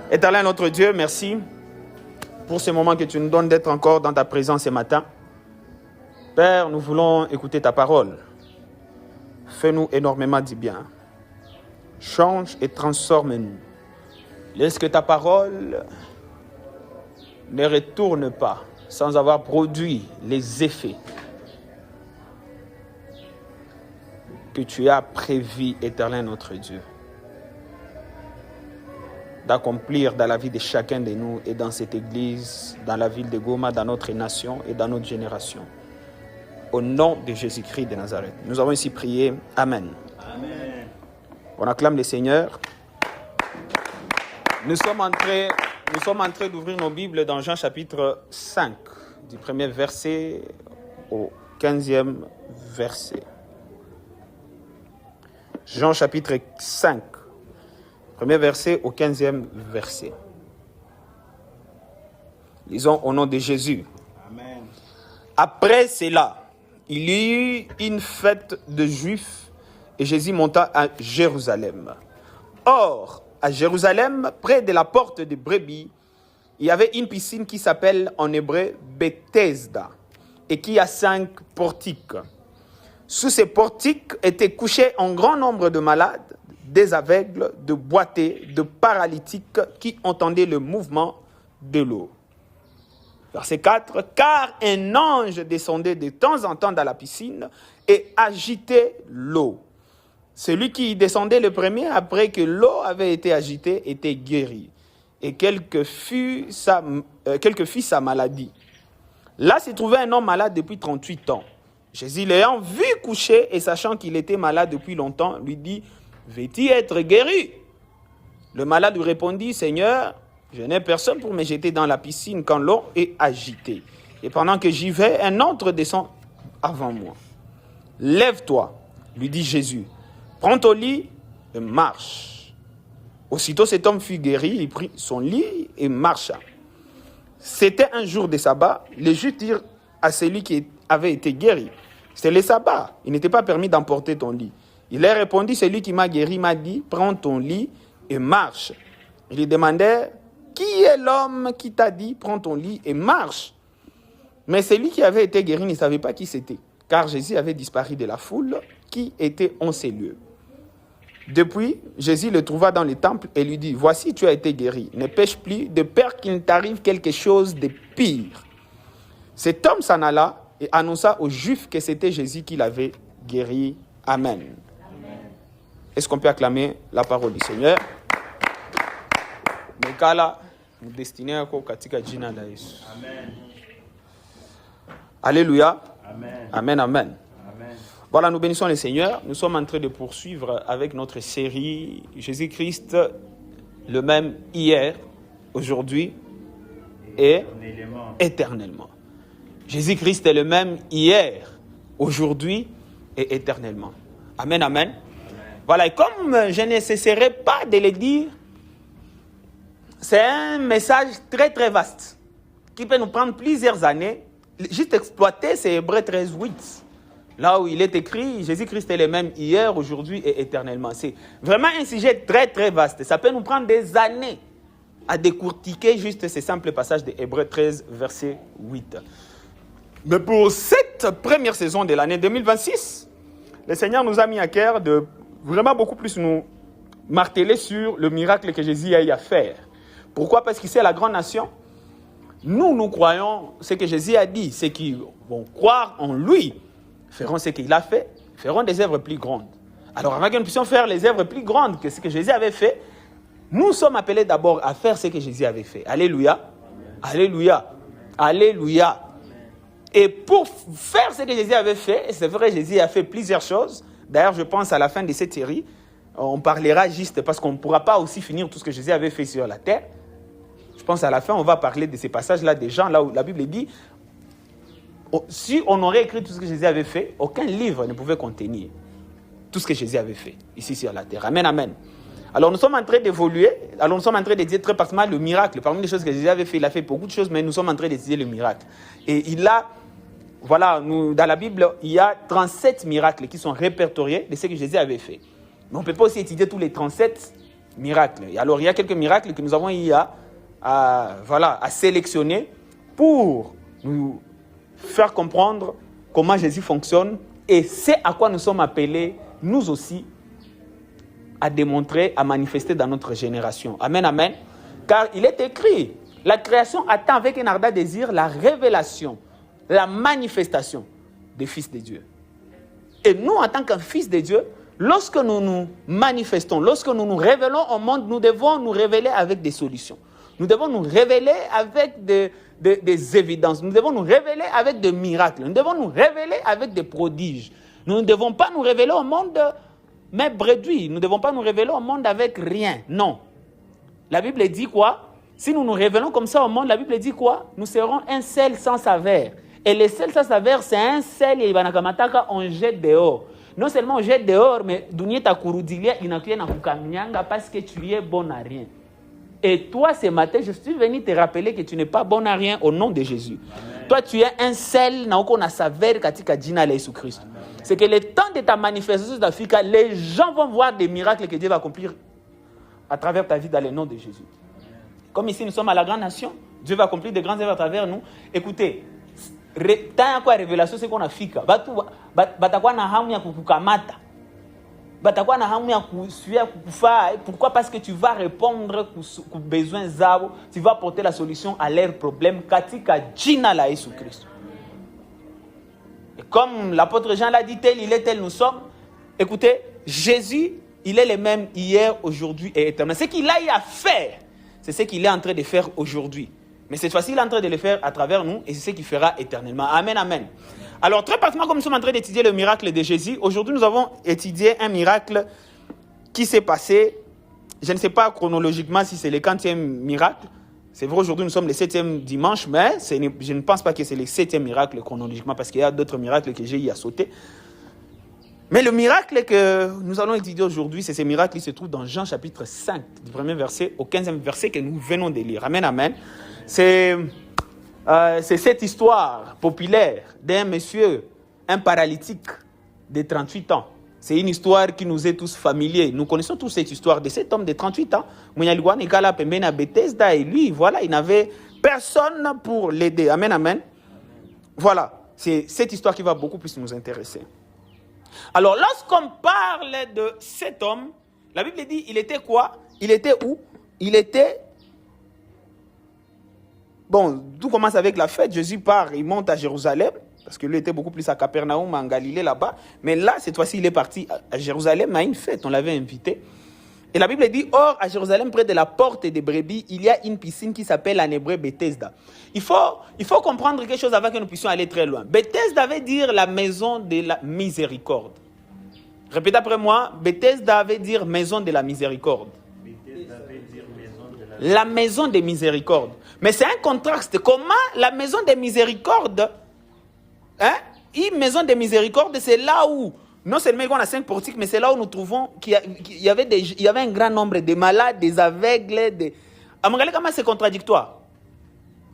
Éternel notre Dieu, merci pour ce moment que tu nous donnes d'être encore dans ta présence ce matin. Père, nous voulons écouter ta parole. Fais-nous énormément du bien. Change et transforme-nous. Laisse que ta parole ne retourne pas sans avoir produit les effets que tu as prévus, Éternel notre Dieu, d'accomplir dans la vie de chacun de nous et dans cette église, dans la ville de Goma, dans notre nation et dans notre génération. Au nom de Jésus-Christ de Nazareth. Nous avons ici prié. Amen. Amen. On acclame le Seigneur. Nous sommes en train d'ouvrir nos Bibles dans Jean chapitre 5, du premier verset au 15e verset. Jean chapitre 5, premier verset au 15e verset. Lisons au nom de Jésus. Amen. Après cela, il y eut une fête de Juifs et Jésus monta à Jérusalem. Or, à Jérusalem, près de la porte de Brebis, il y avait une piscine qui s'appelle en hébreu Bethesda et qui a 5 portiques. Sous ces portiques étaient couchés un grand nombre de malades, des aveugles, de boiteux, de paralytiques qui entendaient le mouvement de l'eau. Verset 4. Car un ange descendait de temps en temps dans la piscine et agitait l'eau. Celui qui y descendait le premier, après que l'eau avait été agitée, était guéri. Et quelle que fût sa maladie. Là se trouvait un homme malade depuis 38 ans. Jésus, l'ayant vu coucher et sachant qu'il était malade depuis longtemps, lui dit, veux-tu être guéri? Le malade lui répondit, Seigneur, je n'ai personne pour me jeter dans la piscine quand l'eau est agitée. Et pendant que j'y vais, un autre descend avant moi. Lève-toi, lui dit Jésus. Prends ton lit et marche. Aussitôt cet homme fut guéri, il prit son lit et marcha. C'était un jour de sabbat. Les Juifs dirent à celui qui avait été guéri, c'est le sabbat, il n'était pas permis d'emporter ton lit. Il leur répondit, celui qui m'a guéri m'a dit, prends ton lit et marche. Il lui demandait, qui est l'homme qui t'a dit, prends ton lit et marche? Mais celui qui avait été guéri ne savait pas qui c'était, car Jésus avait disparu de la foule qui était en ces lieux. Depuis, Jésus le trouva dans le temple et lui dit, voici, tu as été guéri, ne pêche plus, de peur qu'il ne t'arrive quelque chose de pire. Cet homme s'en alla et annonça aux Juifs que c'était Jésus qui l'avait guéri. Amen. Amen. Est-ce qu'on peut acclamer la parole du Seigneur? Amen. Alléluia. Amen. Amen, amen. Amen. Voilà, nous bénissons le Seigneur. Nous sommes en train de poursuivre avec notre série Jésus-Christ, le même hier, aujourd'hui et éternellement. Jésus-Christ est le même hier, aujourd'hui et éternellement. Amen, amen. Voilà, et comme je ne cesserai pas de le dire, c'est un message très très vaste qui peut nous prendre plusieurs années. Juste exploiter, c'est Hébreux 13, 8. Là où il est écrit, Jésus-Christ est le même hier, aujourd'hui et éternellement. C'est vraiment un sujet très très vaste. Ça peut nous prendre des années à décortiquer juste ces simples passages de Hébreux 13, verset 8. Mais pour cette première saison de l'année 2026, le Seigneur nous a mis à cœur de vraiment beaucoup plus nous marteler sur le miracle que Jésus a eu à faire. Pourquoi? Parce que c'est la grande nation. Nous croyons ce que Jésus a dit. Ceux qui vont croire en lui feront ce qu'il a fait, feront des œuvres plus grandes. Alors avant que nous puissions faire les œuvres plus grandes que ce que Jésus avait fait, nous sommes appelés d'abord à faire ce que Jésus avait fait. Alléluia. Alléluia. Alléluia. Et pour faire ce que Jésus avait fait, c'est vrai, Jésus a fait plusieurs choses. D'ailleurs, je pense à la fin de cette série, on parlera juste parce qu'on ne pourra pas aussi finir tout ce que Jésus avait fait sur la terre. Je pense à la fin, on va parler de ces passages-là des gens, là où la Bible dit, si on aurait écrit tout ce que Jésus avait fait, aucun livre ne pouvait contenir tout ce que Jésus avait fait ici sur la terre. Amen, amen. Alors nous sommes en train d'évoluer, alors nous sommes en train de dire très particulièrement le miracle. Parmi les choses que Jésus avait fait, il a fait beaucoup de choses, mais nous sommes en train d'étudier le miracle. Et il a, voilà, dans la Bible, il y a 37 miracles qui sont répertoriés de ce que Jésus avait fait. Mais on ne peut pas aussi étudier tous les 37 miracles. Et alors, il y a quelques miracles que nous avons eu à sélectionner pour nous faire comprendre comment Jésus fonctionne et c'est à quoi nous sommes appelés, nous aussi, à démontrer, à manifester dans notre génération. Amen, amen. Car il est écrit, la création attend avec un ardent désir la révélation, la manifestation des fils de Dieu. Et nous, en tant que fils de Dieu, lorsque nous nous manifestons, lorsque nous nous révélons au monde, nous devons nous révéler avec des solutions. Nous devons nous révéler avec des évidences. Nous devons nous révéler avec des miracles. Nous devons nous révéler avec des prodiges. Nous ne devons pas nous révéler au monde, mais bredouille. Nous ne devons pas nous révéler au monde avec rien. Non. La Bible dit quoi? Si nous nous révélons comme ça au monde, la Bible dit quoi? Nous serons un sel sans saveur. Et le sel sans saveur, c'est un sel et on jette dehors. Non seulement on jette dehors, mais parce que tu es bon à rien. Et toi, ce matin, je suis venu te rappeler que tu n'es pas bon à rien au nom de Jésus. Amen. Toi, tu es un sel na saveur katika jina la Jésus Christ. C'est que le temps de ta manifestation d'Afrique, les gens vont voir des miracles que Dieu va accomplir à travers ta vie dans le nom de Jésus. Comme ici, nous sommes à la grande nation, Dieu va accomplir des grandes œuvres à travers nous. Écoutez, tant quoi révélation c'est qu'on a fika. Batakuwa na hamu ya kukukamata. Batakuwa na hamu ya kusuia kukufa. Pourquoi? Parce que tu vas répondre aux besoins zao, tu vas apporter la solution à leurs problèmes katika jina la Jésus Christ. Et comme l'apôtre Jean l'a dit, tel il est, tel nous sommes. Écoutez, Jésus, il est le même hier, aujourd'hui et éternellement. Ce qu'il a eu à faire, c'est ce qu'il est en train de faire aujourd'hui. Mais cette fois-ci, il est en train de le faire à travers nous et c'est ce qu'il fera éternellement. Amen, amen. Alors, très particulièrement, comme nous sommes en train d'étudier le miracle de Jésus, aujourd'hui, nous avons étudié un miracle qui s'est passé, je ne sais pas chronologiquement si c'est le 40e miracle. C'est vrai, aujourd'hui, nous sommes le 7e dimanche, mais je ne pense pas que c'est le 7e miracle chronologiquement parce qu'il y a d'autres miracles que j'ai eu à sauter. Mais le miracle que nous allons étudier aujourd'hui, c'est ce miracle qui se trouve dans Jean chapitre 5, du premier verset au 15e verset que nous venons de lire. Amen, amen. C'est cette histoire populaire d'un monsieur, un paralytique de 38 ans. C'est une histoire qui nous est tous familière. Nous connaissons tous cette histoire de cet homme de 38 ans. Et lui, voilà, il n'avait personne pour l'aider. Amen, amen. Voilà, c'est cette histoire qui va beaucoup plus nous intéresser. Alors, lorsqu'on parle de cet homme, la Bible dit, il était quoi? Il était où? Il était... Bon, tout commence avec la fête. Jésus part, il monte à Jérusalem, parce que lui était beaucoup plus à Capernaum, en Galilée, là-bas. Mais là, cette fois-ci, il est parti à Jérusalem à une fête. On l'avait invité. Et la Bible dit, or, à Jérusalem, près de la porte des brebis, il y a une piscine qui s'appelle en hébreu Bethesda. Il faut comprendre quelque chose avant que nous puissions aller très loin. Bethesda veut dire la maison de la miséricorde. Répétez après moi, Bethesda veut dire maison de la miséricorde. La maison de miséricorde. Mais c'est un contraste. Comment la maison de miséricorde, une maison de miséricorde, c'est là où, non seulement on a 5 portiques, mais c'est là où nous trouvons qu'il y avait un grand nombre de malades, des aveugles, Regardez comment c'est contradictoire.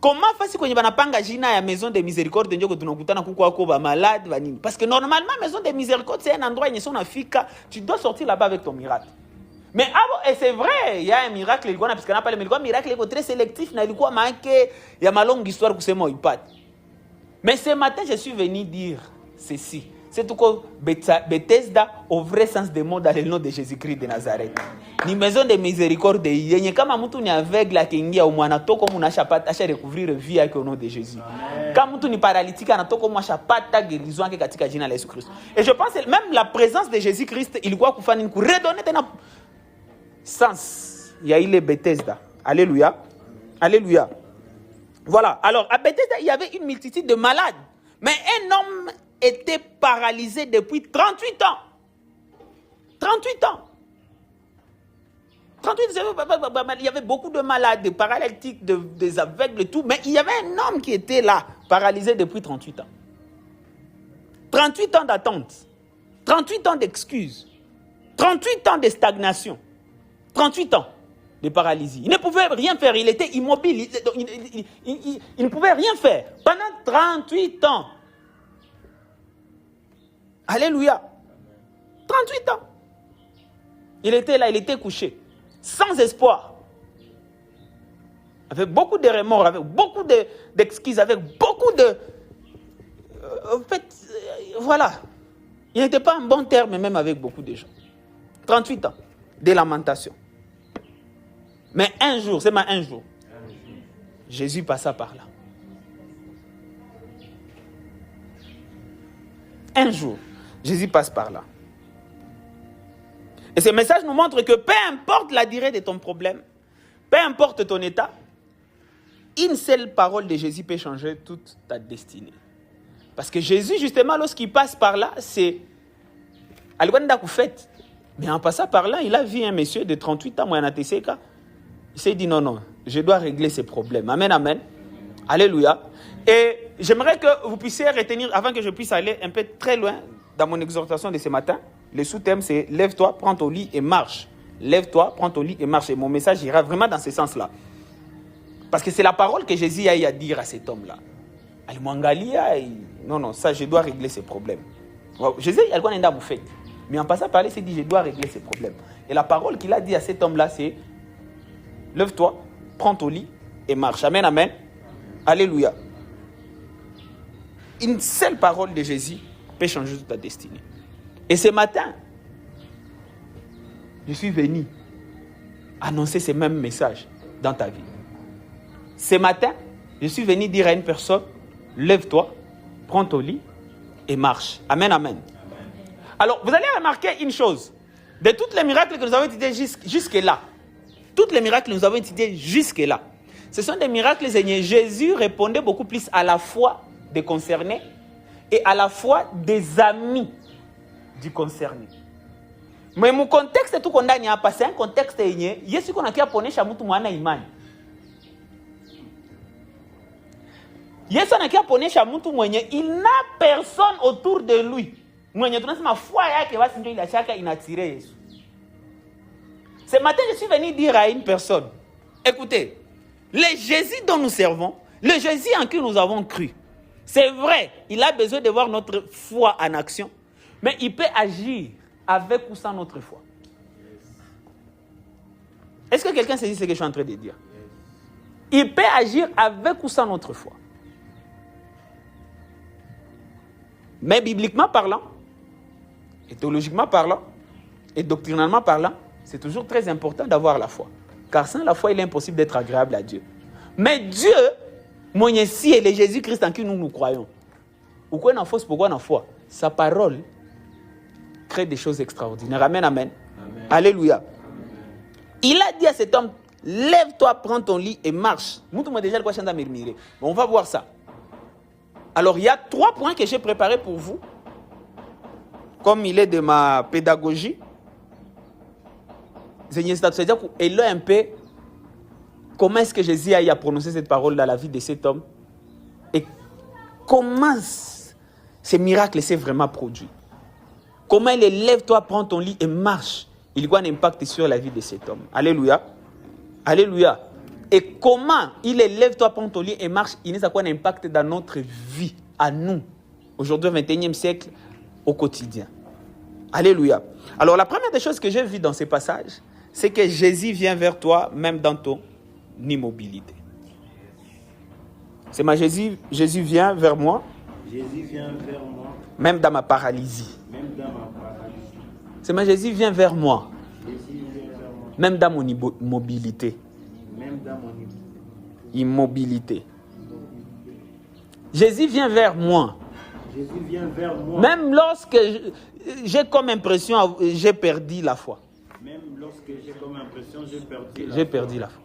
Comment faire qu'on y va pas engager la maison de miséricorde de malade, parce que normalement maison de miséricorde c'est un endroit où ils sont en Afrique, tu dois sortir là-bas avec ton miracle. Mais et c'est vrai, il y a un miracle, parce qu'on n'a pas le miracle est très sélectif, il y a ma longue histoire que c'est moi. Mais ce matin, je suis venu dire ceci. C'est tout que Bethesda, au vrai sens des mots, dans le nom de Jésus-Christ de Nazareth. Ni maison de miséricorde, il y a comme un ni aveugle à Kenya, au moins, comme on a découvrir la vie avec le nom de Jésus. Comme on ni paralytique, on a comme on a guérison avec Katika Jina Jésus Christ. Et je pense que même la présence de Jésus-Christ, il doit redonner sens. Il y a eu les Bethesda. Alléluia. Alléluia. Voilà. Alors, à Bethesda, il y avait une multitude de malades. Mais un homme était paralysé depuis 38 ans. 38 ans. 38 ans. Il y avait beaucoup de malades, des paralytiques, des aveugles, tout. Mais il y avait un homme qui était là, paralysé depuis 38 ans. 38 ans d'attente. 38 ans d'excuses. 38 ans de stagnation. 38 ans de paralysie. Il ne pouvait rien faire. Il était immobile. Il ne pouvait rien faire. Pendant 38 ans. Alléluia. 38 ans. Il était là, il était couché. sans espoir, avec beaucoup de remords, avec beaucoup d'excuses, avec beaucoup de... en fait, voilà. Il n'était pas en bon terme même avec beaucoup de gens. 38 ans, des lamentations. Mais un jour, Jésus passa par là. Un jour, Jésus passe par là. Et ce message nous montre que peu importe la durée de ton problème, peu importe ton état, une seule parole de Jésus peut changer toute ta destinée. Parce que Jésus, justement, lorsqu'il passe par là, c'est... Mais en passant par là, il a vu un monsieur de 38 ans, il s'est dit non, je dois régler ces problèmes. Amen, amen. Alléluia. Et j'aimerais que vous puissiez retenir, avant que je puisse aller un peu très loin dans mon exhortation de ce matin, le sous-thème c'est « Lève-toi, prends ton lit et marche ». Lève-toi, prends ton lit et marche. Et mon message ira vraiment dans ce sens-là. Parce que c'est la parole que Jésus a eu à dire à cet homme-là. Non, ça, je dois régler ces problèmes. Jésus, il a vous fait. Mais en passant par là, il s'est dit, je dois régler ces problèmes. Et la parole qu'il a dit à cet homme-là, c'est « Lève-toi, prends ton lit et marche ». Amen, amen. Alléluia. Une seule parole de Jésus peut changer toute ta destinée. Et ce matin, je suis venu annoncer ce même message dans ta vie. Ce matin, je suis venu dire à une personne, lève-toi, prends ton lit et marche. Amen, amen. Alors, vous allez remarquer une chose. De tous les miracles que nous avons étudiés jusque-là, tous les miracles que nous avons étudiés jusque-là, ce sont des miracles, Seigneur. Jésus répondait beaucoup plus à la foi des concernés et à la foi des amis du concerné. Mais mon contexte tout qu'on a passé un contexte Yesu qu'on a kia ponesha mtu mwana imani. Yesu anakia ponesha mtu mwenye il n'a personne autour de lui. Mwenye tunasema foi yake basi ndio ile shaka inatire Yesu. Ce matin je suis venu dire à une personne, écoutez, le Jésus dont nous servons, le Jésus en qui nous avons cru, c'est vrai, il a besoin de voir notre foi en action, mais il peut agir avec ou sans notre foi. Est-ce que quelqu'un sait ce que je suis en train de dire? Il peut agir avec ou sans notre foi. Mais bibliquement parlant, et théologiquement parlant, et doctrinalement parlant, c'est toujours très important d'avoir la foi. Car sans la foi, il est impossible d'être agréable à Dieu. Mais Dieu, mon Yessi et le Jésus-Christ en qui nous croyons, ou quoi n'a fausse, pourquoi n'a foi? Sa parole crée des choses extraordinaires. Amen, amen. Amen. Alléluia. Amen. Il a dit à cet homme, lève-toi, prends ton lit et marche. On va voir ça. Alors, il y a 3 points que j'ai préparés pour vous. Comme il est de ma pédagogie. C'est-à-dire qu'il est un peu comment est-ce que Jésus a prononcé cette parole dans la vie de cet homme et comment ce miracle s'est vraiment produit. Comment il est lève-toi, prends ton lit et marche. Il y a un impact sur la vie de cet homme. Alléluia. Alléluia. Et comment il est lève-toi, prends ton lit et marche, il y a un impact dans notre vie, à nous, aujourd'hui au 21e siècle, au quotidien. Alléluia. Alors la première des choses que j'ai vues dans ces passages, c'est que Jésus vient vers toi, même dans ton immobilité. C'est ma Jésus vient vers moi. Jésus vient vers moi. Même dans ma paralysie. Même dans ma paralysie. C'est ma Jésus vient vers moi. Jésus vient vers moi. Même dans mon immobilité. Même dans mon immobilité. Jésus vient vers moi. Jésus vient vers moi. Même lorsque j'ai comme impression, j'ai perdu la foi. Même lorsque j'ai comme impression, j'ai perdu la foi.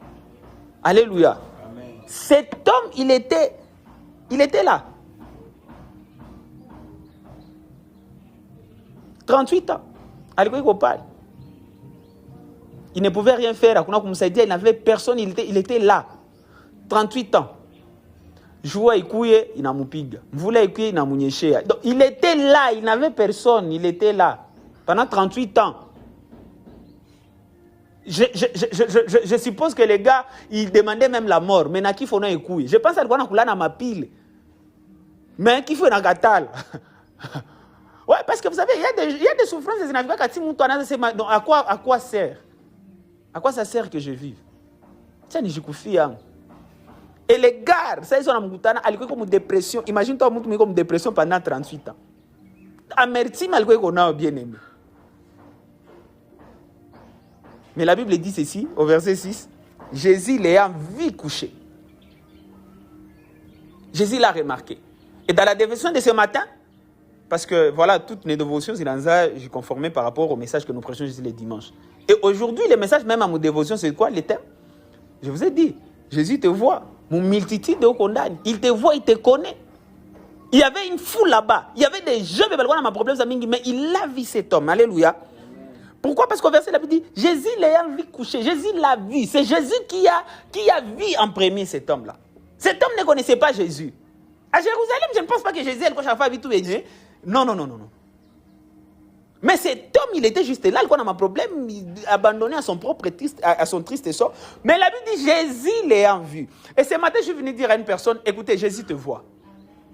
Alléluia. Amen. Cet homme, il était là. 38 ans. Il ne pouvait rien faire. Il n'avait personne, il était là. 38 ans. Joua ikuye inamupiga. Mvula ikuye inamunyeshea. Donc il était là, il n'avait personne, il était là. Pendant 38 ans. Je suppose que les gars, ils demandaient même la mort. Mais qui faut ikuye. Je pense à quoi na ma pile. Mais qui faut na gatal. Ouais, parce que vous savez, il y a des souffrances des navigants à quoi sert? À quoi ça sert que je vive? Tiens, je suis et les gars, ça ils ont une dépression. Imagine-toi une dépression pendant 38 ans. Amertume, qu'on a bien aimé. Mais la Bible dit ceci, au verset 6, Jésus l'ayant vu coucher. Jésus l'a remarqué. Et dans la dévotion de ce matin, parce que voilà, toutes les dévotions, j'ai conformé par rapport au message que nous prêchons Jésus les dimanches. Et aujourd'hui, le message même à mon dévotion, c'est quoi les thèmes? Je vous ai dit, Jésus te voit. Mon multitude de condamne. Il te voit, il te connaît. Il y avait une foule là-bas. Il y avait des jeunes, mais il a vu cet homme. Alléluia. Pourquoi? Parce qu'au verset, la Bible dit, Jésus l'a vu coucher. Jésus l'a vu. C'est Jésus qui a vu en premier cet homme-là. Cet homme ne connaissait pas Jésus. À Jérusalem, je ne pense pas que Jésus, a vu tout. Non. Mais cet homme, il était juste là, il a un problème, abandonné à son propre triste, à son triste sort. Mais la Bible dit, Jésus l'a vu. Et ce matin, je suis venu dire à une personne, écoutez, Jésus te voit.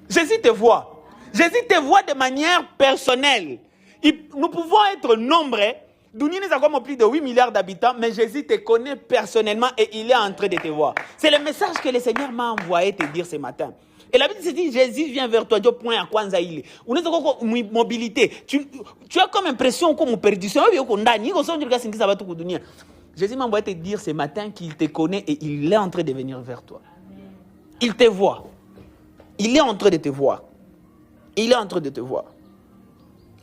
Jésus te voit. Jésus te voit de manière personnelle. Nous pouvons être nombreux. Nous avons plus de 8 milliards d'habitants, mais Jésus te connaît personnellement et il est en train de te voir. C'est le message que le Seigneur m'a envoyé te dire ce matin. Et la Bible dit, Jésus vient vers toi, point à Kwanza il est. On est encore mobilité. Tu as comme impression comme perdition. Jésus m'a envoyé te dire ce matin qu'il te connaît et il est en train de venir vers toi. Il te voit. Il est en train de te voir. Il est en train de te voir.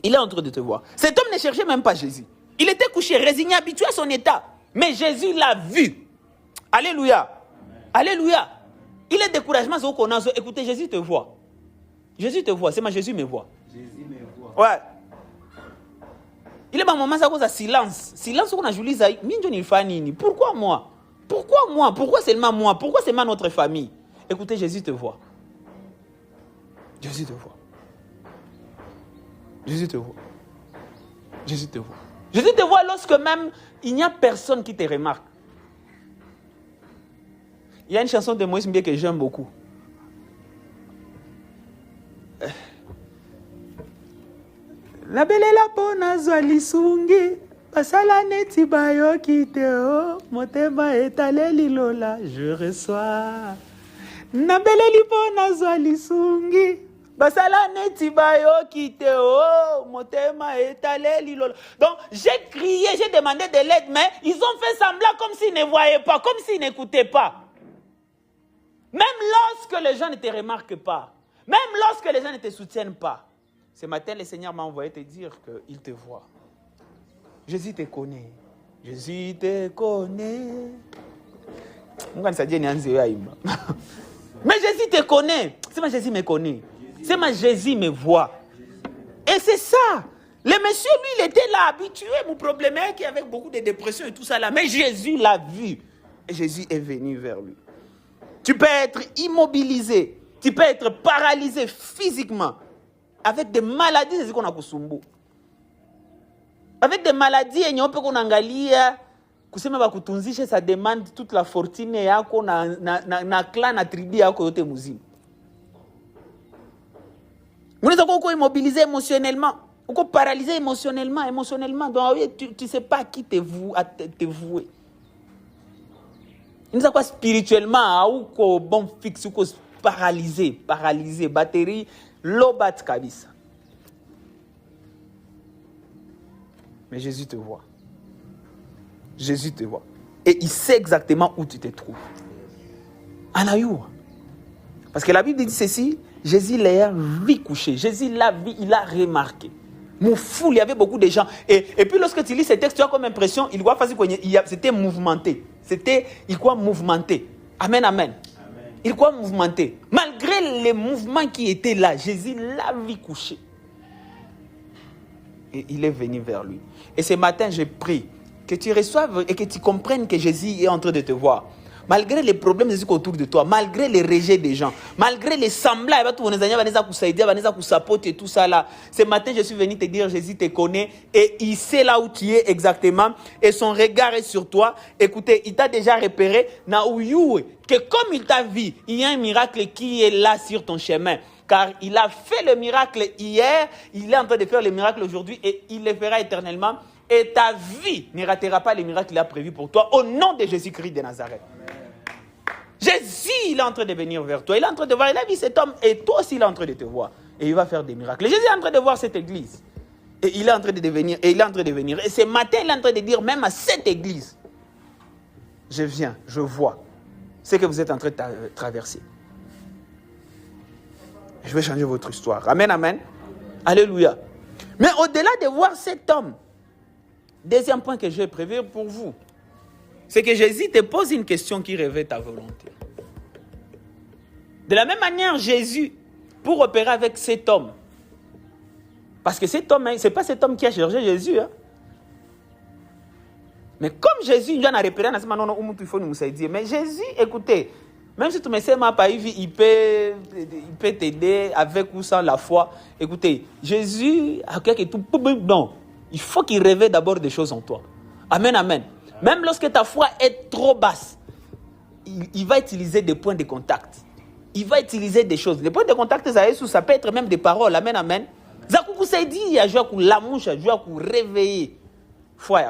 Il est en train de te voir. Cet homme ne cherchait même pas Jésus. Il était couché, résigné, habitué à son état. Mais Jésus l'a vu. Alléluia. Alléluia. Il est découragement, c'est qu'on a. Écoutez, Jésus te voit. Jésus te voit. C'est ma Jésus me voit. Jésus me voit. Ouais. Il est ma maman, ça cause à silence. Silence, on a Julie Zaï. Pourquoi moi? Pourquoi moi? Pourquoi seulement moi? Pourquoi seulement notre famille? Écoutez, Jésus te voit. Jésus te voit. Jésus te voit. Jésus te voit. Jésus te voit lorsque même il n'y a personne qui te remarque. Il y a une chanson de Moïse Mbie que j'aime beaucoup. La belle et la pona zwali sungi basala neti bayo kiteo motema etale lilola je reçois. Na belle li pona zwali sungi basala neti bayo kiteo motema etale lilola. Donc j'ai crié, j'ai demandé de l'aide, mais ils ont fait semblant comme s'ils ne voyaient pas, comme s'ils n'écoutaient pas. Même lorsque les gens ne te remarquent pas, même lorsque les gens ne te soutiennent pas, ce matin, le Seigneur m'a envoyé te dire qu'il te voit. Jésus te connaît. Jésus te connaît. Mais Jésus te connaît. C'est ma Jésus me connaît. C'est ma Jésus me voit. Et c'est ça. Le monsieur, lui, il était là, habitué. Mon problème est qu'il y avait beaucoup de dépression et tout ça là. Mais Jésus l'a vu. Et Jésus est venu vers lui. Tu peux être immobilisé. Tu peux être paralysé physiquement. Avec des maladies, c'est ce qu'on a kusumbu. Avec des maladies, il y a un peu qu'on angalia, kusema ba kutunzisha, ça demande toute la fortune yako na clan na tribu yako yote muzima. Vous êtes encore immobilisé émotionnellement, encore paralysé émotionnellement. Donc tu sais pas à qui te vouer. Nous sommes spirituellement ou ko bon fixe ou ko paralysé, batterie lobat kabisa. Mais Jésus te voit. Jésus te voit. Et il sait exactement où tu te trouves. Anayoua. Parce que la Bible dit ceci, Jésus l'a vu coucher. Jésus l'a vu, il a remarqué. Mon fou, il y avait beaucoup de gens. Et puis lorsque tu lis ces textes, tu as comme impression, c'était mouvementé. Il croit mouvementé. Amen, amen. Il croit mouvementé. Malgré les mouvements qui étaient là, Jésus l'a vu coucher. Et il est venu vers lui. Et ce matin, je prie que tu reçoives et que tu comprennes que Jésus est en train de te voir. Malgré les problèmes autour de toi, malgré les rejets des gens, malgré les semblables, et tout ça là. Ce matin, je suis venu te dire, Jésus te connaît et il sait là où tu es exactement et son regard est sur toi. Écoutez, il t'a déjà repéré, que comme il t'a vu, il y a un miracle qui est là sur ton chemin. Car il a fait le miracle hier, il est en train de faire le miracle aujourd'hui et il le fera éternellement. Et ta vie ne ratera pas les miracles qu'il a prévus pour toi au nom de Jésus-Christ de Nazareth. Jésus, il est en train de venir vers toi. Il est en train de voir, il a vu cet homme et toi aussi il est en train de te voir. Et il va faire des miracles. Jésus est en train de voir cette église. Et il est en train de devenir, et il est en train de venir. Et ce matin, il est en train de dire même à cette église, je viens, je vois ce que vous êtes en train de traverser. Je vais changer votre histoire. Amen, amen. Alléluia. Mais au-delà de voir cet homme, deuxième point que je vais prévenir pour vous, c'est que Jésus te pose une question qui révèle ta volonté. De la même manière, Jésus, pour opérer avec cet homme, parce que cet homme, ce n'est pas cet homme qui a cherché Jésus. Hein. Mais comme Jésus, il y en a repéré, il faut nous dire. Mais Jésus, écoutez, même si tu me sais ma pas, il peut t'aider avec ou sans la foi. Écoutez, Jésus, non, il faut qu'il révèle d'abord des choses en toi. Amen, amen. Même lorsque ta foi est trop basse, il va utiliser des points de contact. Il va utiliser des choses. Les points de contact, ça peut être même des paroles. Amen, amen. Il y a réveiller.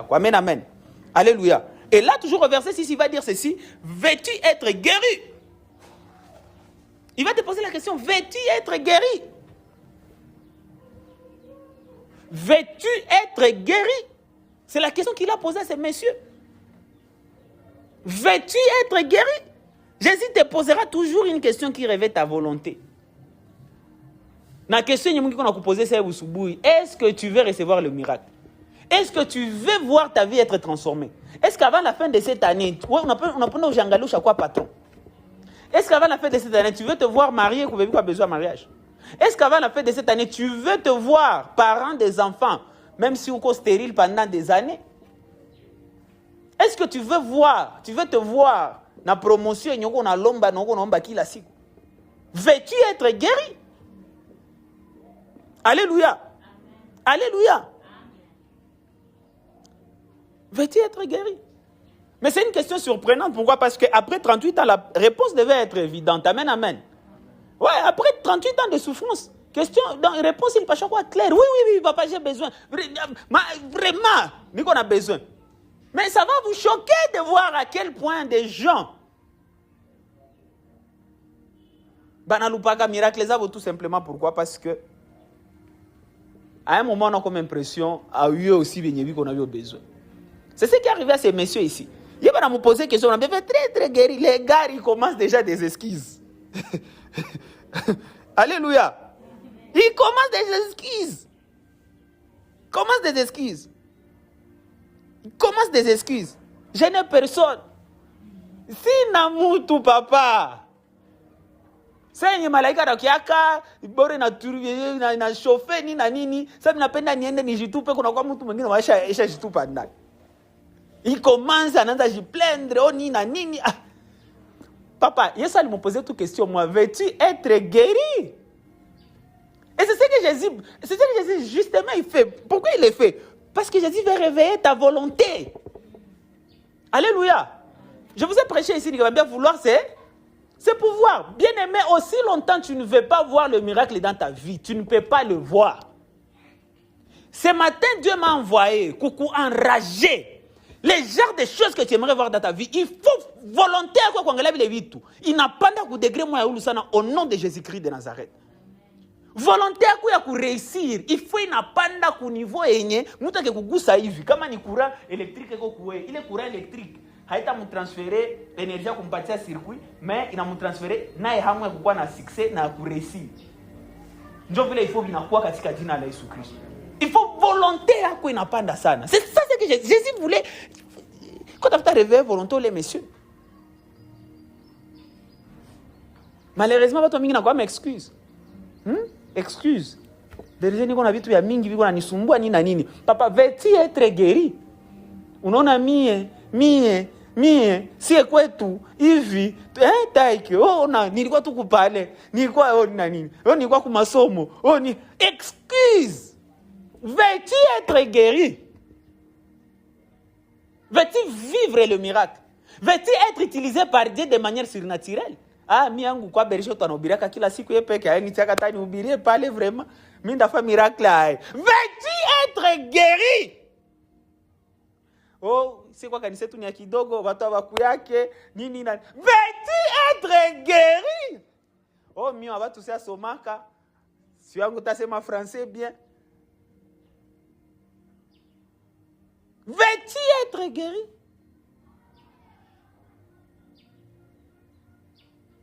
Amen, amen. Alléluia. Et là, toujours au verset 6, il va dire ceci. Veux-tu être guéri? Il va te poser la question. Veux-tu être guéri? Veux-tu être guéri? C'est la question qu'il a posée à ces messieurs. Veux-tu être guéri? Jésus te posera toujours une question qui révèle ta volonté. La question qu'on a posée, c'est est-ce que tu veux recevoir le miracle? Est-ce que tu veux voir ta vie être transformée? Est-ce qu'avant la fin de cette année, on appelle au Jangalou chaque fois patron? Est-ce qu'avant la fin de cette année, tu veux te voir marié ou tu as besoin de mariage? Est-ce qu'avant la fin de cette année, tu veux te voir parent des enfants, même si on est stérile pendant des années? Est-ce que tu veux te voir na promotion nyoko na lomba kila siku? Veux-tu être guéri? Alléluia. Alléluia. Veux-tu être guéri? Mais c'est une question surprenante. Pourquoi? Parce qu'après 38 ans, la réponse devait être évidente. Amen, amen. Ouais, après 38 ans de souffrance, réponse, il pas chaque fois claire. Oui, papa, j'ai besoin. Vraiment, nous qu'on a besoin. Mais ça va vous choquer de voir à quel point des gens Banaloupaka miracle les avons tout simplement. Pourquoi? Parce que à un moment, on a comme impression, à eux aussi, qu'on avait besoin. C'est ce qui est arrivé à ces messieurs ici. Ils vont me poser une question, on avait fait très guéri. Les gars, ils commencent déjà des esquisses. Alléluia. Ils commencent des esquisses. Commence des excuses. Je n'ai personne. Si n'amour tout papa. C'est une malaika d'akiaka, bore na turu na chauffeur ni na nini, ça n'apenda niende ni jitupe kuna kwa mtu mwingine waisha jitupa ndani. Il commence à anaanza jiplaindre oh ni na nini. Ah. Papa, Yesu m'a posé toute question, moi veux-tu être guéri? Et c'est ce que Jésus justement il fait. Pourquoi il le fait? Parce que Jésus veut réveiller ta volonté. Alléluia. Je vous ai prêché ici, il va bien vouloir, c'est pouvoir. Bien aimé, aussi longtemps tu ne veux pas voir le miracle dans ta vie, tu ne peux pas le voir. Ce matin, Dieu m'a envoyé, coucou, enragé. Les genres de choses que tu aimerais voir dans ta vie, il faut volontaire qu'on enlève les vies tout. Il n'a pas de degré moi au nom de Jésus-Christ de Nazareth. Volontaire pour réussir, il faut une apanda au niveau enye, muta ke kugusa hivi kama ni courant électrique il est courant électrique. Haita mu transférer énergie kumpatia circuit, mais ina mu transférer naye hamwe kukuwa na succès na ku réussir. Ndio vile il faut binakuwa katika jina la Yesu Kristo. Il faut volontaire pour inapanda sana. C'est ça ce que Jésus voulait. Quand tu as réveillé volontaire les messieurs. Malheureusement, votre mingi na kwa m'excuse. Excuse. Derije niko na vitu ya mingi viko nanisumbua nini na nini. Papa, veux-tu être guéri? Unaona mie sie kwetu hivi taike nilikuwa tu kupale nilikuwa na nini nilikuwa kwa masomo ni excuse. Veux-tu être guéri? Veux-tu vivre le miracle? Veux-tu être utilisé par Dieu de manière surnaturelle? Mi yangu kwa berisho tunahubiriaka kila siku yeye peke yake nitaka tani hubirie pale vraiment mimi ndafa miracle hai. Veux-tu être guéri? Oh, c'est quoi kanisa tu ni ya kidogo, watu wakuyake, nini na. Veux-tu être guéri? Oh, mio watu sia somaka. Si wangu tasema français bien. Veux-tu être guéri?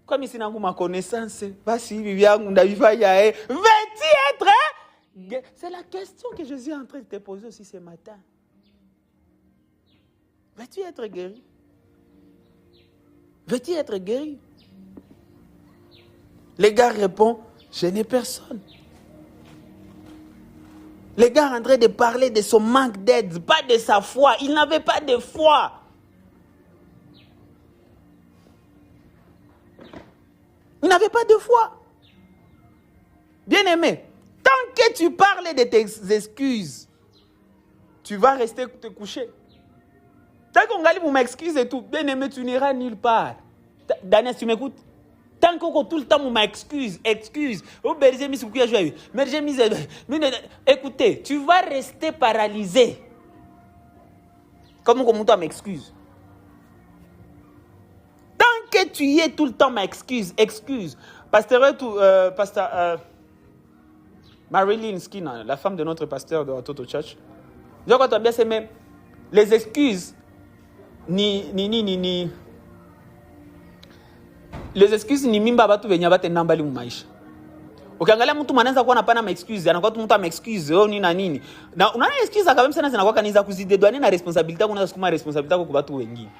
Comme ici n'a ma connaissance, vas-y, Vivian, veux-tu être guéri? C'est la question que Jésus est en train de te poser aussi ce matin. Veux-tu être guéri? Veux-tu être guéri? Les gars répondent, je n'ai personne. Les gars en train de parler de son manque d'aide, pas de sa foi. Il n'avait pas de foi. Il n'avait pas de foi. Bien-aimé, tant que tu parles de tes excuses, tu vas rester te coucher. Tant qu'on gagne pour m'excuser et tout, bien-aimé, tu n'iras nulle part. Daniel, tu m'écoutes? Tant qu'on tout le temps on m'excuse. Oh, écoutez, tu vas rester paralysé. Comment on m'excuse? Tant que tu y es tout le temps excuse. Pasteur Marilyn Skinner, la femme de notre pasteur de Toto Church, je crois que tu as bien aimé les excuses ni les excuses ni mimba batu benya bate nambali mu maisha. Ukiangalia mtu manaanza kuwa napana ma excuse, anakuwa mtu ama excuse oh nini na nini. Na unaona excuse kabisa sana zinakuwa kaniza kuzidedwane na responsibility yako, unaweza sukuma responsibility yako kwa watu wengine.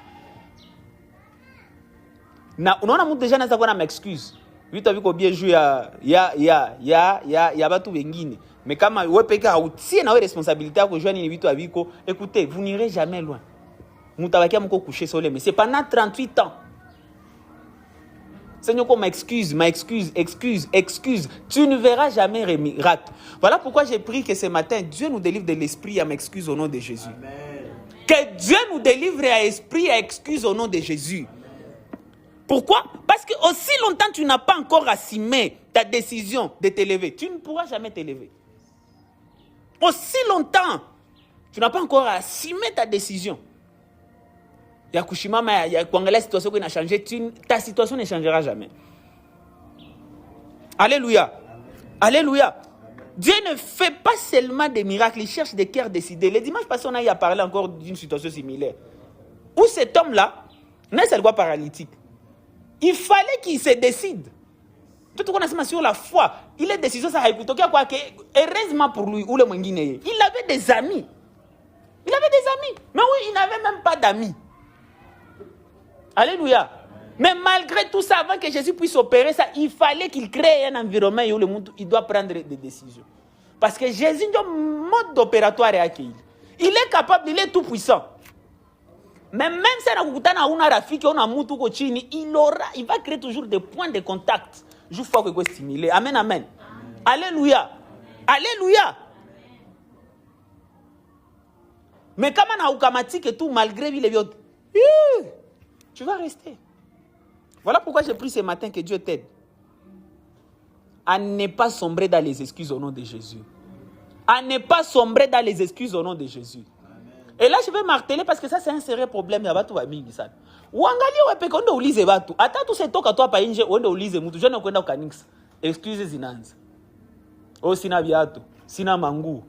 Na unaona mtu deja anaanza kuwa na excuse. Vitu viko bien juu ya watu wengine. Mais kama wewe peke hautie na wewe responsibility yako juu ni vitu aviko, écoutez, vous n'irez jamais loin. Mutabakia mko coucher sur les mais c'est pendant 38 ans. Seigneur, qu'on m'excuse. Tu ne verras jamais un miracle. Voilà pourquoi j'ai prié que ce matin, Dieu nous délivre de l'esprit à m'excuse au nom de Jésus. Amen. Que Dieu nous délivre à l'esprit à excuse au nom de Jésus. Amen. Pourquoi? Parce que aussi longtemps tu n'as pas encore assumé ta décision de t'élever, tu ne pourras jamais t'élever. Aussi longtemps tu n'as pas encore assumé ta décision. Il y a Kushimama, il y a la situation qui a changé, ta situation ne changera jamais. Alléluia. Alléluia. Dieu ne fait pas seulement des miracles, il cherche des cœurs décidés. Le dimanche passé, on a parlé encore d'une situation similaire. Où cet homme-là, n'est pas le paralytique. Il fallait qu'il se décide. Tout ce qu'on a sur la foi, il est décidé, ça a écouté quoi que, heureusement pour lui, ou le Mwenguiné, il avait des amis. Mais oui, il n'avait même pas d'amis. Alléluia. Mais malgré tout ça, avant que Jésus puisse opérer ça, il fallait qu'il crée un environnement où le monde il doit prendre des décisions. Parce que Jésus, dans le mode opératoire est accueilli. Il est capable, il est tout puissant. Mais même si on a Rafiki, on a Moutou Kochini, il va créer toujours des points de contact. Je faut que vous stimuler. Amen, amen. Alléluia. Alléluia. Mais comme on a Ukamatique et tout, malgré les vieux, tu vas rester. Voilà pourquoi j'ai pris ce matin que Dieu t'aide à ne pas sombrer dans les excuses au nom de Jésus. À ne pas sombrer dans les excuses au nom de Jésus. Amen. Et là, je vais marteler parce que ça, c'est un sérieux problème. Il y a tout à faire. Wangali wepe kondo ulize watu. Ata tu se toka tu hapa nje uende ulize mtu. Jana kwenda ukanix. Excuses zinaanza. Oh, sina viatu, sina manguo.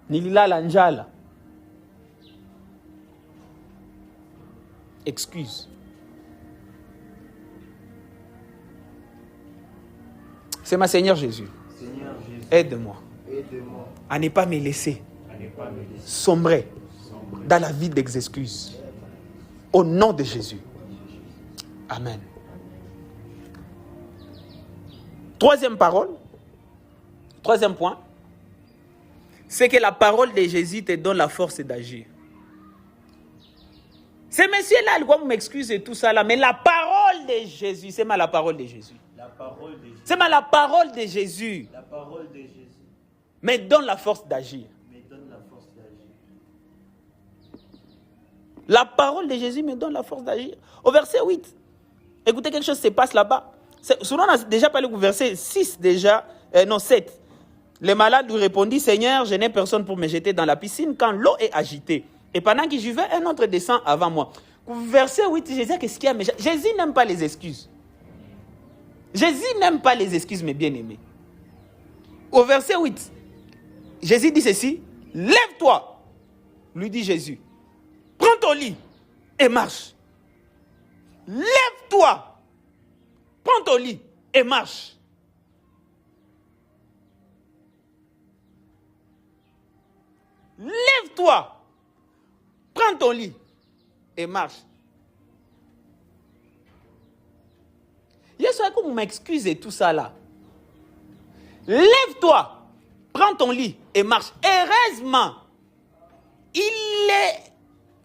Nililala njala. Excuse. C'est ma Seigneur Jésus. Aide-moi à ne pas me laisser sombrer dans la vie d'excuses. Au nom de Jésus. Amen. Troisième parole. Troisième point. C'est que la parole de Jésus te donne la force d'agir. Ces messieurs-là, ils vont m'excuser et tout ça là, mais la parole de Jésus, c'est mal la parole de Jésus. La parole de Jésus. C'est mal la parole de Jésus. La parole de Jésus. Mais donne la force d'agir. Me donne la force d'agir. La parole de Jésus me donne la force d'agir. Au verset 8, écoutez, quelque chose se passe là-bas. Souvent, on a déjà parlé au verset 6 déjà, non 7. Le malade lui répondit, Seigneur, je n'ai personne pour me jeter dans la piscine quand l'eau est agitée. Et pendant que j'y vais, un autre descend avant moi. Verset 8, Jésus, qu'est-ce qu'il y a? Mais Jésus n'aime pas les excuses. Jésus n'aime pas les excuses, mes bien-aimés. Au verset 8, Jésus dit ceci, lève-toi, lui dit Jésus. Prends ton lit et marche. Lève-toi, prends ton lit et marche. Lève-toi, prends ton lit et marche. Yesu ako m'excuse et tout ça là. Lève-toi, prends ton lit et marche. Heureusement, il est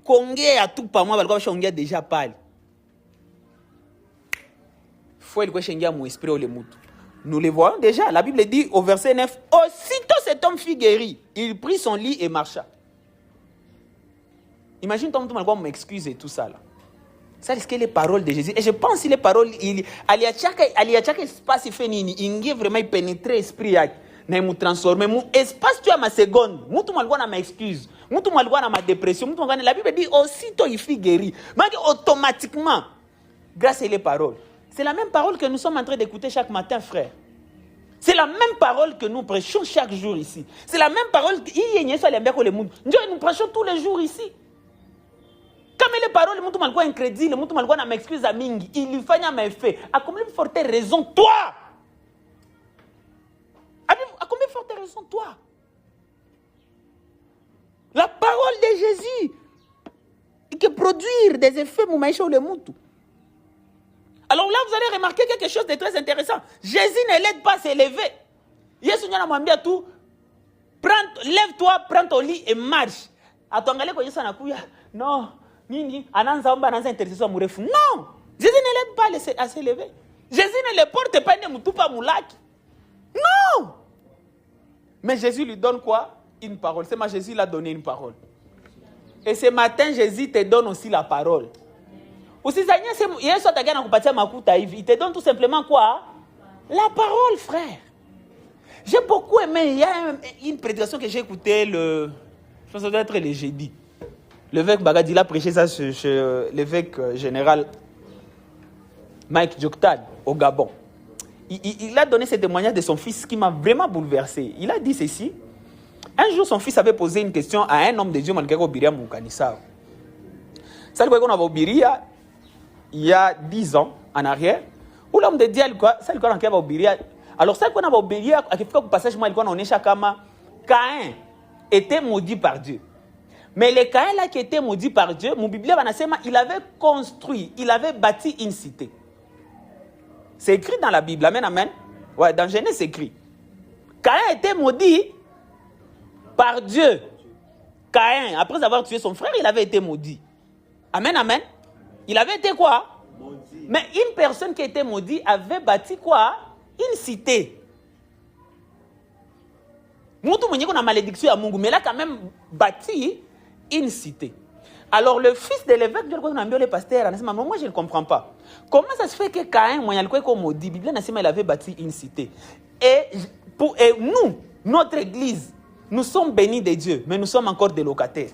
congé à tout par moi, parce que je déjà parlé. Faut il que mon esprit ou le moutou. Nous le voyons déjà. La Bible dit au verset 9, aussitôt cet homme fut guéri, il prit son lit et marcha. Imagine ton monde m'excuse et tout ça là. Ça c'est les paroles de Jésus. Et je pense que les paroles, il y a chaque espace fait il vraiment pénétrer l'esprit, il me transformer. Mon espace tu as ma seconde. Moi tout le monde ma excuse. Moi tout le monde ma dépression. La Bible dit aussitôt il fut guéri. Mais automatiquement, grâce à les paroles. C'est la même parole que nous sommes en train d'écouter chaque matin, frère. C'est la même parole que nous prêchons chaque jour ici. C'est la même parole que nous prêchons tous les jours ici. Comme les paroles, les gens incrédules, les gens m'excuse à Mingi, il fait un effet. À combien de fortes raisons, toi? À combien de fortes raisons, toi? La parole de Jésus, qui peut produire des effets, mon maïcha ou le moutou. Alors là, vous allez remarquer quelque chose de très intéressant. Jésus ne l'aide pas à s'élever. Jésus n'a pas dit tout. Lève-toi, prends ton lit et marche. Non. Non, Jésus ne l'aide pas à s'élever. Jésus ne le porte pas, ne moutou pas moulak. Non. Mais Jésus lui donne quoi? Une parole. C'est ma Jésus l'a donné une parole. Et ce matin, Jésus te donne aussi la parole. Aussi, il te donne tout simplement quoi? La parole, frère. J'ai beaucoup aimé. Il y a une prédication que j'ai écoutée, je pense que ça doit être le jeudi. L'évêque Bagadi l'a prêché ça chez l'évêque général Mike Djoktad au Gabon. Il a donné ce témoignage de son fils qui m'a vraiment bouleversé. Il a dit ceci. Un jour, son fils avait posé une question à un homme de Dieu, ça, il y a 10 ans en arrière, où l'homme de Dieu, alors ça, Caïn était maudit par Dieu. Mais le Caïn là qui était maudit par Dieu, mon Bible, il avait construit, il avait bâti une cité. C'est écrit dans la Bible, amen, amen. Ouais, dans Genèse, c'est écrit. Caïn était maudit par Dieu. Caïn, après avoir tué son frère, il avait été maudit. Amen, amen. Il avait été quoi? Maudit. Mais une personne qui était maudite avait bâti quoi? Une cité. Moutou mwenye qu'on a malédiction à Mungu, mais là quand même bâti une cité. Alors le fils de l'évêque, le pasteur, moi je ne comprends pas. Comment ça se fait que Caïn, maudit, Bible il avait bâti une cité. Et nous, notre église, nous sommes bénis de Dieu, mais nous sommes encore des locataires.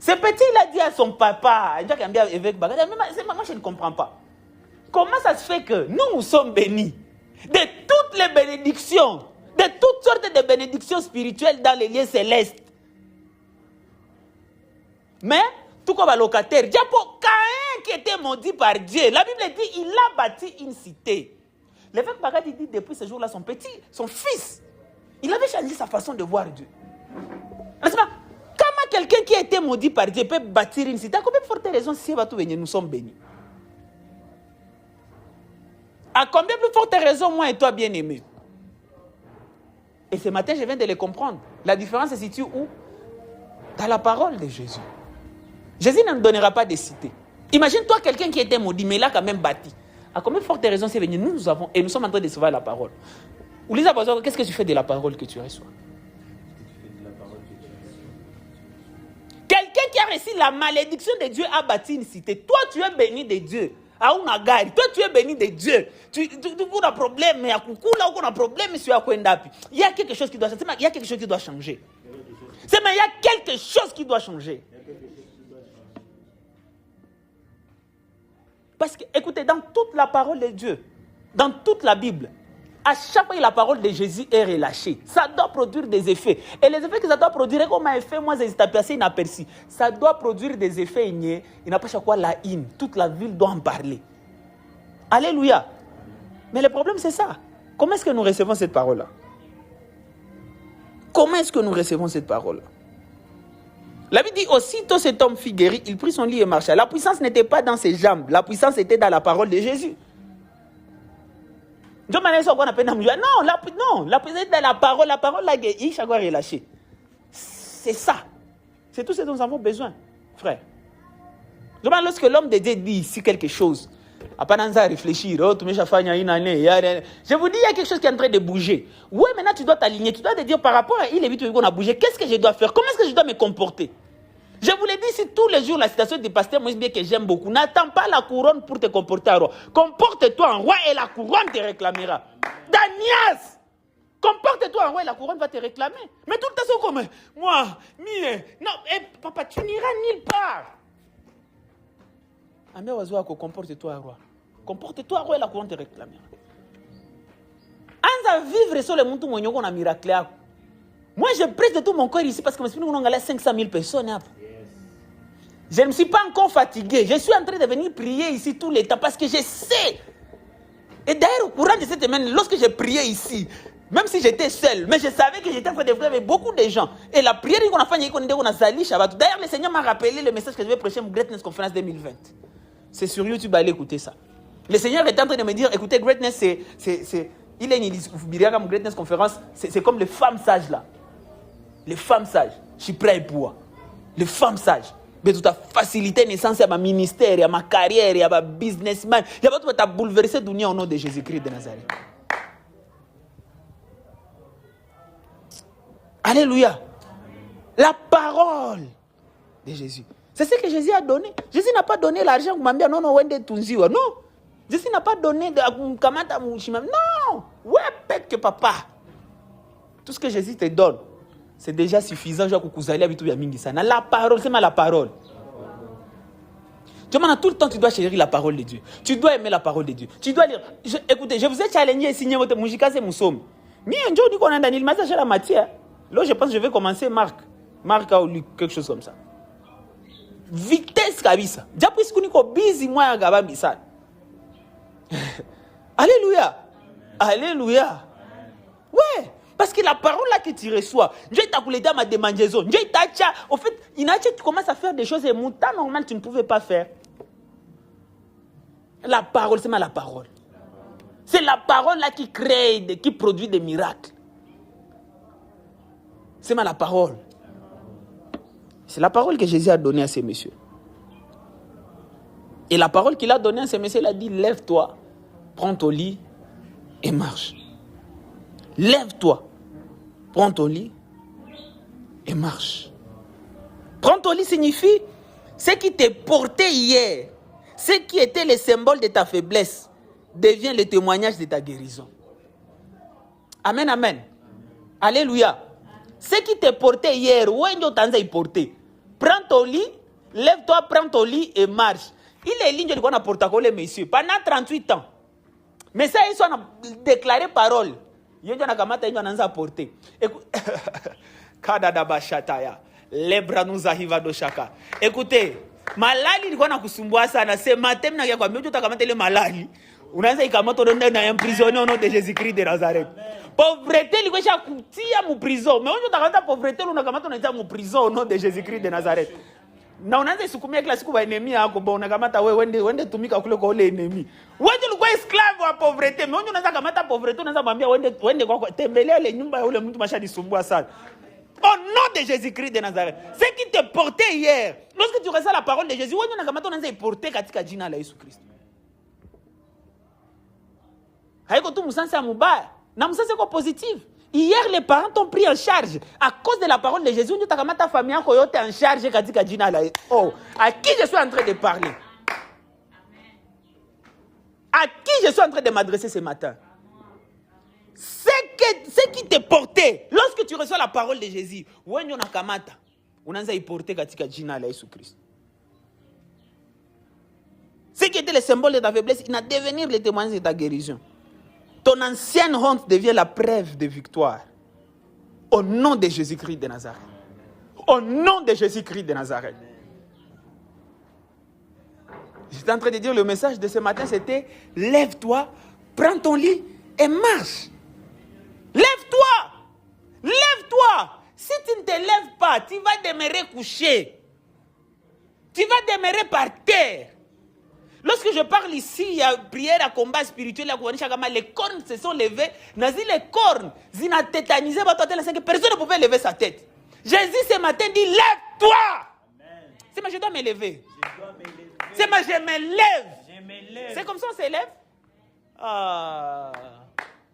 Ce petit, il a dit à son papa, moi je ne comprends pas. Comment ça se fait que nous sommes bénis de toutes les bénédictions, de toutes sortes de bénédictions spirituelles dans les lieux célestes. Mais, tout comme un locataire, Caïn qui était maudit par Dieu, la Bible dit il a bâti une cité. L'évêque Bagadi dit depuis ce jour-là, son fils, il avait changé sa façon de voir Dieu. Comment quelqu'un qui a été maudit par Dieu peut bâtir une cité? À combien de fortes raisons si va tout venir, nous sommes bénis? À combien de fortes raisons, moi et toi, bien-aimés? Et ce matin, je viens de les comprendre. La différence se situe où? Dans la parole de Jésus. Jésus ne nous donnera pas de cité. Imagine-toi quelqu'un qui était maudit, mais il a quand même bâti. À combien de fortes raisons c'est venu? Nous avons, et nous sommes en train de recevoir la parole. Ou Lisa, qu'est-ce que tu fais de la parole que tu reçois? Quelqu'un qui a reçu la malédiction de Dieu a bâti une cité. Toi, tu es béni de Dieu. Hauna gari. Toi, tu es béni de Dieu. Tu as un problème, mais on a un problème, il y a quelque chose qui doit changer. Il y a quelque chose qui doit changer. C'est mais il y a quelque chose qui doit changer. Parce que, écoutez, dans toute la parole de Dieu, dans toute la Bible, à chaque fois que la parole de Jésus est relâchée, ça doit produire des effets. Et les effets que ça doit produire, comme un effet, moi, c'est passé inaperçu. Ça doit produire des effets ignés. Il n'a pas chaque fois la haine. Toute la ville doit en parler. Alléluia. Mais le problème, c'est ça. Comment est-ce que nous recevons cette parole-là? Comment est-ce que nous recevons cette parole-là? La Bible dit, aussitôt cet homme fut guéri, il prit son lit et marcha. La puissance n'était pas dans ses jambes. La puissance était dans la parole de Jésus. Non, la puissance est dans la parole. La parole l'a guéri, chaque fois relâché. C'est ça. C'est tout ce dont nous avons besoin, frère. Lorsque l'homme de Dieu dit ici quelque chose, après à réfléchir, je vous dis, il y a quelque chose qui est en train de bouger. Oui, maintenant tu dois t'aligner, tu dois te dire par rapport à il est vite qu'on a bougé, qu'est-ce que je dois faire? Comment est-ce que je dois me comporter? Je vous l'ai dit, si tous les jours la citation du pasteur Moïse bien que j'aime beaucoup, n'attends pas la couronne pour te comporter en roi. Comporte-toi en roi et la couronne te réclamera. Danias! Comporte-toi en roi et la couronne va te réclamer. Mais tout le temps, c'est comme moi, non, papa, tu n'iras nulle part. Amé Wazoako, comporte-toi en roi. Comporte-toi en roi et la couronne te réclamera. Anza vivre sur le monde où on a miracle. Moi, je presse de tout mon corps ici parce que je me suis dit qu'on a 500 000 personnes. Je ne me suis pas encore fatigué. Je suis en train de venir prier ici tout le temps parce que je sais. Et d'ailleurs, au courant de cette semaine, lorsque j'ai prié ici, même si j'étais seul, mais je savais que j'étais en train de prier avec beaucoup de gens. Et la prière qu'on a faite, on a sali Shabbat. D'ailleurs, le Seigneur m'a rappelé le message que je vais prêcher pour Greatness Conference 2020. C'est sur YouTube, allez écouter ça. Le Seigneur est en train de me dire, écoutez, Greatness, il est une Greatness Conference, c'est comme les femmes sages là. Les femmes sages, je suis prêt pour. Les femmes sages. Mais tout a facilité naissance à ma ministère, à ma carrière, à ma businessman. Il y a tout à bouleverser Dunia au nom de Jésus-Christ de Nazareth. Alléluia. La parole de Jésus. C'est ce que Jésus a donné. Jésus n'a pas donné l'argent pour m'amener non, wende tunziwa. Non. Jésus n'a pas donné de kamata mushima. Non. Ouais, pète que papa. Tout ce que Jésus te donne, c'est déjà suffisant. La parole, c'est la parole. Tout le temps, tu dois chérir la parole de Dieu. Tu dois aimer la parole de Dieu. Tu dois lire. Écoutez, je vous ai challengé et signé votre Moujika, c'est Moussom. Mais un jour, on a Daniel Mazza, j'ai la matière. Là, je pense que je vais commencer Marc ou Luc, quelque chose comme ça. Vitesse kabisa. Japo siku niko busy moi ya gabambi sana. Alléluia. Alléluia. Ouais, parce que la parole là que tu reçois, Dieu t'a coulé dans ma démangeaison. Dieu t'a dit, au fait, tu commences à faire des choses et mon temps normal tu ne pouvais pas faire. La parole, c'est la parole. C'est la parole là qui crée, qui produit des miracles. C'est la parole. C'est la parole que Jésus a donnée à ces messieurs. Et la parole qu'il a donnée à ces messieurs, il a dit, lève-toi, prends ton lit et marche. Lève-toi, prends ton lit et marche. Prends ton lit signifie ce qui t'est porté hier, ce qui était le symbole de ta faiblesse, devient le témoignage de ta guérison. Amen, amen. Alléluia. Ce qui t'est porté hier, où est-ce que tu porté? Prends ton lit, lève-toi, prends ton lit et marche. Il est ligne de qu'on porté les messieurs pendant 38 ans. Mais ça, ils sont déclaré parole. Ils ont porté. Écoutez, malali ilikuwa nakusumbua sana. Ce matin na kwa mimi utakamata ile malali. Unaanza ikamata ndio na emprisonné au nom de Jésus-Christ de Nazareth. Pauvreté ilikuwa kutia mu prison. Mais on utakata pauvreté unakamata unaita mu prison au nom de Jésus-Christ de Nazareth. Na unaanza isukumia kila siku ba enemy yako ba unakamata wewe wende tumika kule kwa ule enemy. Wewe ulikuwa esclave wa pauvreté. Mais on unaanza kamata pauvreté unaanza mwambia wende kwa tembelea ile nyumba ya ule mtu mashadisumbua sana. Au nom de Jésus-Christ de Nazareth. Ce qui te portait hier, lorsque tu reçois la parole de Jésus, on a porté katika jina la Yesu Kristo. Haiko tu musansa mubaya, na musansa ko positif. Hier les parents t'ont pris en charge à cause de la parole de Jésus. On t'a kamata ta famille ko yote en charge katika jina la Yesu. Oh, à qui je suis en train de parler? à qui je suis en train de m'adresser ce matin? Ce qui te portait, lorsque tu reçois la parole de Jésus, when on a kamata, on a porté katika jina la Jésus Christ. Ce qui était le symbole de ta faiblesse, il va devenir le témoignage de ta guérison. Ton ancienne honte devient la preuve de victoire. Au nom de Jésus-Christ de Nazareth. Au nom de Jésus-Christ de Nazareth. J'étais en train de dire, le message de ce matin, c'était « Lève-toi, prends ton lit et marche. » Lève-toi. Lève-toi. Si tu ne te lèves pas, tu vas demeurer couché. Tu vas demeurer par terre. Lorsque je parle ici, il y a prière à combat spirituel, les cornes se sont levées. Les cornes, zina tétanisé, personne ne pouvait lever sa tête. Jésus ce matin dit, lève-toi. C'est moi, je dois me lever. C'est moi, je me lève. C'est comme ça on s'élève.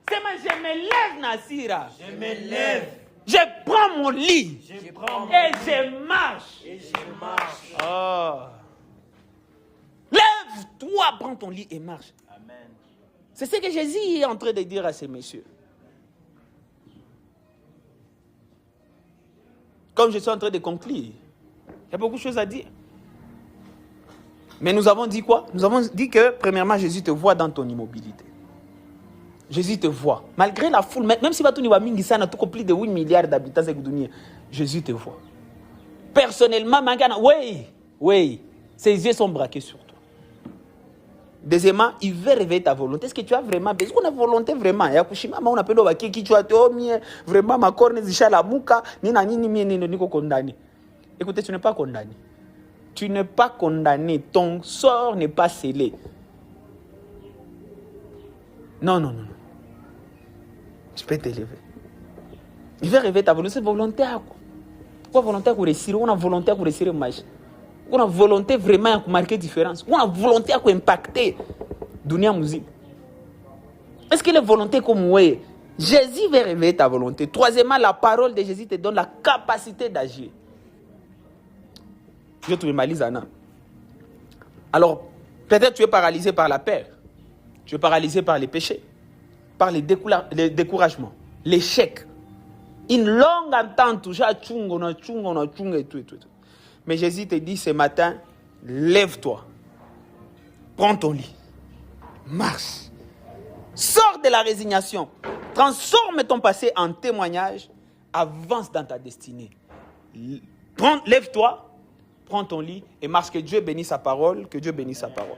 C'est moi, je me lève, Nassira. Je me lève. Je prends mon lit. Je prends et je marche. Et je marche. Lève-toi, prends ton lit et marche. Amen. C'est ce que Jésus est en train de dire à ces messieurs. Comme je suis en train de conclure, il y a beaucoup de choses à dire. Mais nous avons dit quoi? Nous avons dit que, premièrement, Jésus te voit dans ton immobilité. Jésus te voit. Malgré la foule, même si tu vas plus de 8 milliards d'habitants, Jésus te voit. Personnellement, oui, ses yeux sont braqués sur toi. Deuxièmement, il veut réveiller ta volonté. Est-ce que tu as vraiment besoin? Est-ce qu'on a volonté vraiment? On appelle qui tu as vraiment ma corne la mouka, condamné. Écoutez, tu n'es pas condamné. Tu n'es pas condamné. Ton sort n'est pas scellé. Non. Tu peux t'élever. Il veut réveiller ta volonté. C'est volonté à quoi? Quoi volonté pour réussir? On a volonté pour réussir le match. On a volonté vraiment de marquer différence. On a volonté à impacter Dunia musique. Est-ce qu'il est volonté comme moi? Jésus veut réveiller ta volonté. Troisièmement, la parole de Jésus te donne la capacité d'agir. Je te malise, Anna. Alors, peut-être tu es paralysé par la peur. Tu es paralysé par les péchés, par les découragements, l'échec. Une longue entente, et tout. Mais Jésus te dit ce matin, lève-toi, prends ton lit, marche, sors de la résignation, transforme ton passé en témoignage, avance dans ta destinée. Lève-toi, prends ton lit et marche. Que Dieu bénisse sa parole, que Dieu bénisse sa parole.